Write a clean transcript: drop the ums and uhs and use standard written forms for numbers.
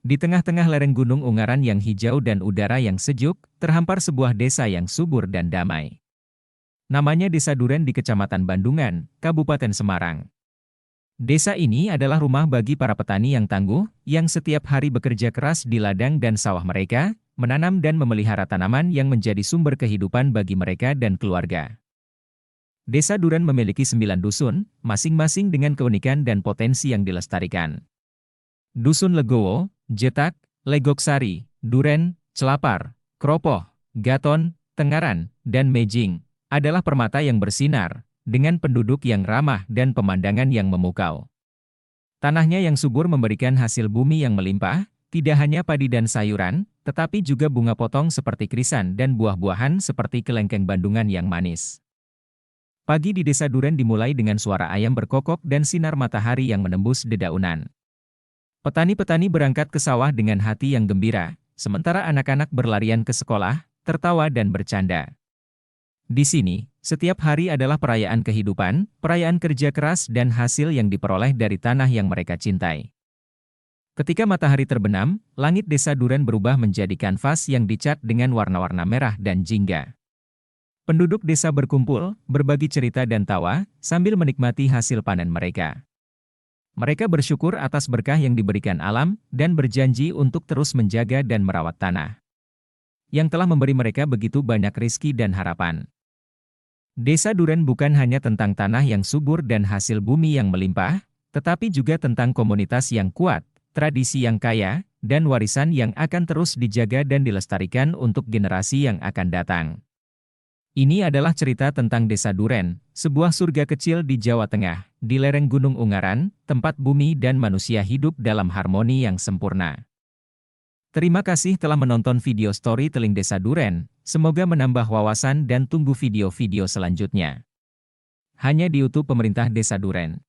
Di tengah-tengah lereng Gunung Ungaran yang hijau dan udara yang sejuk, terhampar sebuah desa yang subur dan damai. Namanya Desa Duren di Kecamatan Bandungan, Kabupaten Semarang. Desa ini adalah rumah bagi para petani yang tangguh, yang setiap hari bekerja keras di ladang dan sawah mereka, menanam dan memelihara tanaman yang menjadi sumber kehidupan bagi mereka dan keluarga. Desa Duren memiliki 9 dusun, masing-masing dengan keunikan dan potensi yang dilestarikan. Dusun Legowo, Jetak, Legoksari, Duren, Celapar, Kropoh, Gaton, Tengaran, dan Mejing adalah permata yang bersinar, dengan penduduk yang ramah dan pemandangan yang memukau. Tanahnya yang subur memberikan hasil bumi yang melimpah, tidak hanya padi dan sayuran, tetapi juga bunga potong seperti krisan dan buah-buahan seperti kelengkeng Bandungan yang manis. Pagi di Desa Duren dimulai dengan suara ayam berkokok dan sinar matahari yang menembus dedaunan. Petani-petani berangkat ke sawah dengan hati yang gembira, sementara anak-anak berlarian ke sekolah, tertawa dan bercanda. Di sini, setiap hari adalah perayaan kehidupan, perayaan kerja keras dan hasil yang diperoleh dari tanah yang mereka cintai. Ketika matahari terbenam, langit Desa Duren berubah menjadi kanvas yang dicat dengan warna-warna merah dan jingga. Penduduk desa berkumpul, berbagi cerita dan tawa, sambil menikmati hasil panen mereka. Mereka bersyukur atas berkah yang diberikan alam, dan berjanji untuk terus menjaga dan merawat tanah yang telah memberi mereka begitu banyak rezeki dan harapan. Desa Duren bukan hanya tentang tanah yang subur dan hasil bumi yang melimpah, tetapi juga tentang komunitas yang kuat, tradisi yang kaya, dan warisan yang akan terus dijaga dan dilestarikan untuk generasi yang akan datang. Ini adalah cerita tentang Desa Duren, sebuah surga kecil di Jawa Tengah, di lereng Gunung Ungaran, tempat bumi dan manusia hidup dalam harmoni yang sempurna. Terima kasih telah menonton video storytelling Desa Duren, semoga menambah wawasan dan tunggu video-video selanjutnya. Hanya di YouTube Pemerintah Desa Duren.